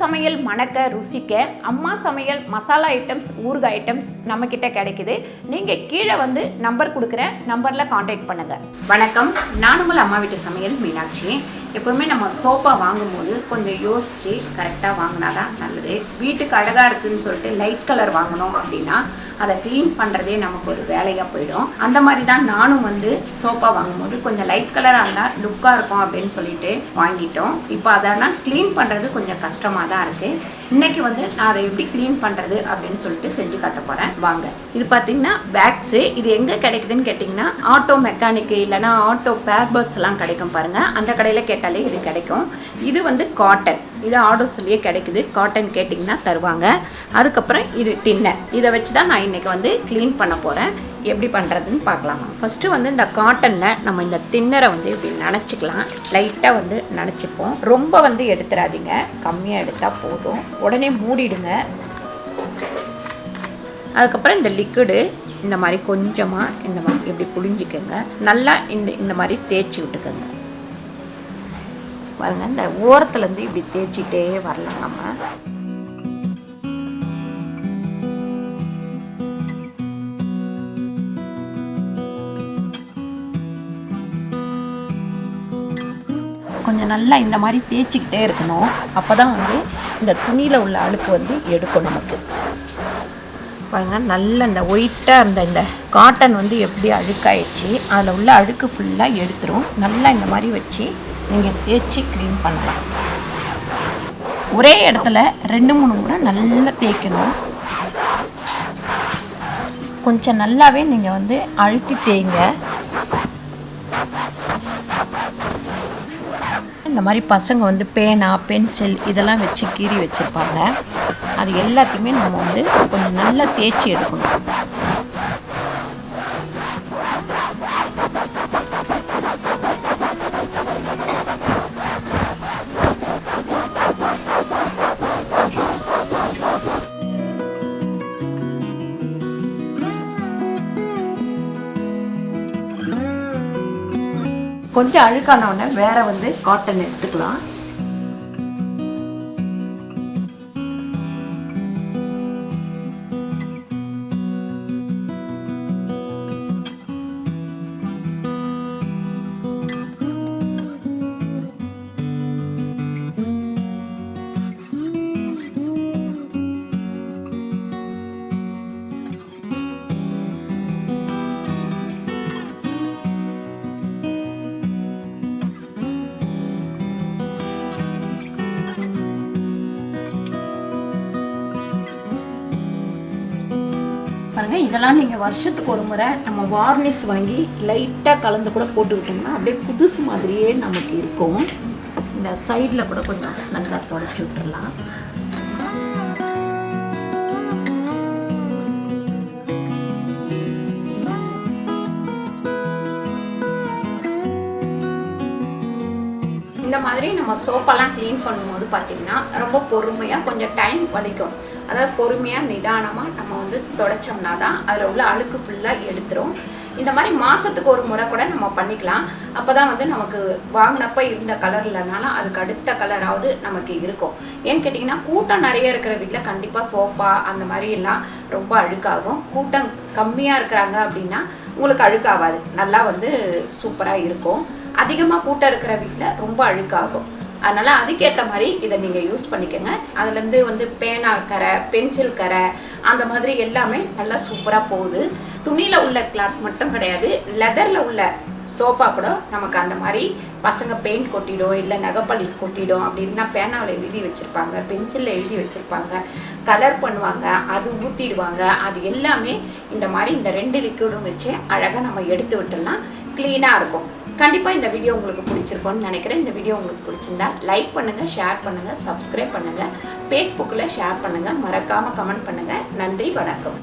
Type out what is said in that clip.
சமையல் மணக்க ருசிக்க அம்மா சமையல் மசாலா ஐட்டம்ஸ் ஊறுகாய் ஐட்டம்ஸ் நம்மக்கிட்ட கிடைக்குது. நீங்கள் கீழே வந்து நம்பர் கொடுக்குற நம்பரில் காண்டாக்ட் பண்ணுங்கள். வணக்கம், நான் உங்கள் அம்மா வீட்டு சமையல் மீனாட்சி. எப்போவுமே நம்ம சோஃபா வாங்கும்போது கொஞ்சம் யோசித்து கரெக்டாக வாங்கினா தான் நல்லது. வீட்டுக்கு அழகாக இருக்குதுன்னு சொல்லிட்டு லைட் கலர் வாங்கினோம் அப்படின்னா அதை க்ளீன் பண்ணுறதே நமக்கு ஒரு வேலையாக போயிடும். அந்த மாதிரி தான் நானும் வந்து சோஃபா வாங்கும்போது கொஞ்சம் லைட் கலராக இருந்தால் லுக்காக இருக்கும் அப்படின்னு சொல்லிட்டு வாங்கிட்டோம். இப்போ அதெல்லாம் க்ளீன் பண்ணுறது கொஞ்சம் கஷ்டமாக தான் இருக்குது. இன்றைக்கி வந்து நான் அதை எப்படி க்ளீன் பண்ணுறது அப்படின்னு சொல்லிட்டு செஞ்சு காட்ட போகிறேன். வாங்க. இது பார்த்திங்கன்னா பேக்ஸு. இது எங்கே கிடைக்குதுன்னு கேட்டிங்கன்னா ஆட்டோ மெக்கானிக்கு இல்லைனா ஆட்டோ பேர்பர்ட்ஸ்லாம் கிடைக்கும் பாருங்கள். அந்த கடையில் கேட்டாலே இது கிடைக்கும். இது வந்து காட்டன், இது ஆர்டர்ஸ்லேயே கிடைக்குது. காட்டன் கேட்டிங்கன்னா தருவாங்க. அதுக்கப்புறம் இது டின்னர். இதை வச்சு தான் நான் இன்றைக்கி வந்து க்ளீன் பண்ண போகிறேன். எப்படி பண்ணுறதுன்னு பார்க்கலாமா. ஃபஸ்ட்டு வந்து இந்த காட்டனில் நம்ம இந்த தின்னரை வந்து இப்படி நனைச்சிக்கலாம். லைட்டாக வந்து நனைச்சிப்போம். ரொம்ப வந்து எடுத்துடாதீங்க, கம்மியாக எடுத்தால் போதும். உடனே மூடிடுங்க. அதுக்கப்புறம் இந்த லிக்விடு இந்த மாதிரி கொஞ்சமாக இந்த மாதிரி இப்படி புழிஞ்சிக்கோங்க. நல்லா இந்த மாதிரி தேய்ச்சி விட்டுக்கோங்க. பாருங்கள், இந்த ஓரத்துலேருந்து இப்படி தேய்ச்சிட்டே வரலாம் நம்ம. கொஞ்சம் நல்லா இந்த மாதிரி தேய்ச்சிக்கிட்டே இருக்கணும். அப்போ தான் வந்து இந்த துணியில் உள்ள அழுக்கு வந்து எடுக்கும் நமக்கு. பாருங்கள், நல்ல இந்த ஒயிட்டாக இருந்த இந்த காட்டன் வந்து எப்படி அழுக்காயிடுச்சு, அதில் உள்ள அழுக்கு ஃபுல்லாக எடுத்துரும். நல்லா இந்த மாதிரி வச்சு நீங்கள் தேய்ச்சி க்ளீன் பண்ணலாம். ஒரே இடத்துல 2-3 முறை நல்லா தேய்க்கணும். கொஞ்சம் நல்லாவே நீங்கள் வந்து அழுத்தி தேய்ங்க. இந்த மாதிரி பசங்க வந்து பேனா பென்சில் இதெல்லாம் வச்சு கீறி வச்சுருப்பாங்க. அது எல்லாத்தையுமே நம்ம வந்து கொஞ்சம் நல்லா தேய்ச்சி எடுக்கணும். கொஞ்சம் அழுக்கான உடனே வேற வந்து காட்டன் எடுத்துக்கலாம். பாருங்கள், இதெல்லாம் நீங்கள் வருஷத்துக்கு ஒரு முறை நம்ம வார்னிஷ் வாங்கி லைட்டாக கலந்து கூட போட்டு விட்டோம்னா அப்படியே புதுசு மாதிரியே நமக்கு இருக்கும். இந்த சைடில் கூட கொஞ்சம் நல்லா தொடச்சி விட்டுடலாம். இந்த மாதிரி நம்ம சோப்பெல்லாம் க்ளீன் பண்ணும்போது பார்த்திங்கன்னா ரொம்ப பொறுமையாக கொஞ்சம் டைம் வலிக்கும். அதாவது பொறுமையாக நிதானமாக நம்ம வந்து தொடச்சோம்னா தான் அதில் உள்ள அழுக்கு ஃபுல்லாக எடுத்துரும். இந்த மாதிரி மாதத்துக்கு ஒரு முறை கூட நம்ம பண்ணிக்கலாம். அப்போ தான் வந்து நமக்கு வாங்கினப்போ இருந்த கலர் இல்லைனாலும் அதுக்கு அடுத்த கலராவது நமக்கு இருக்கும். ஏன்னு கேட்டிங்கன்னா கூட்டம் நிறைய இருக்கிற வீட்டில் கண்டிப்பாக சோஃபா அந்த மாதிரி எல்லாம் ரொம்ப அழுக்காகும். கூட்டம் கம்மியாக இருக்கிறாங்க அப்படின்னா உங்களுக்கு அழுக்காகாது, நல்லா வந்து சூப்பராக இருக்கும். அதிகமாக கூட்டம் இருக்கிற வீட்டில் ரொம்ப அழுக்காகும். அதனால் அதுக்கேற்ற மாதிரி இதை நீங்கள் யூஸ் பண்ணிக்கோங்க. அதுலேருந்து வந்து பேனா கரை, பென்சில் கரை அந்த மாதிரி எல்லாமே நல்லா சூப்பராக போகுது. துணியில் உள்ள கிளாத் மட்டும் கிடையாது, லெதரில் உள்ள சோஃபா கூட நமக்கு அந்த மாதிரி பசங்க பெயிண்ட் கொட்டிடும், இல்லை நகைப்பாலிஸ் கொட்டிடும் அப்படின்னா பேனாவில் எழுதி வச்சுருப்பாங்க, பென்சிலில் எழுதி வச்சுருப்பாங்க, கலர் பண்ணுவாங்க, அது ஊற்றிடுவாங்க. அது எல்லாமே இந்த மாதிரி இந்த 2 லிக்விடும் வச்சு அழகாக நம்ம எடுத்து விட்டுடலாம். க்ளீனாக இருக்கும். கண்டிப்பாக இந்த வீடியோ உங்களுக்கு பிடிச்சிருக்கோன்னு நினைக்கிறேன். இந்த வீடியோ உங்களுக்கு பிடிச்சிருந்தா லைக் பண்ணுங்கள், ஷேர் பண்ணுங்கள், சப்ஸ்கிரைப் பண்ணுங்கள், ஃபேஸ்புக்கில் ஷேர் பண்ணுங்கள், மறக்காமல் கமெண்ட் பண்ணுங்கள். நன்றி, வணக்கம்.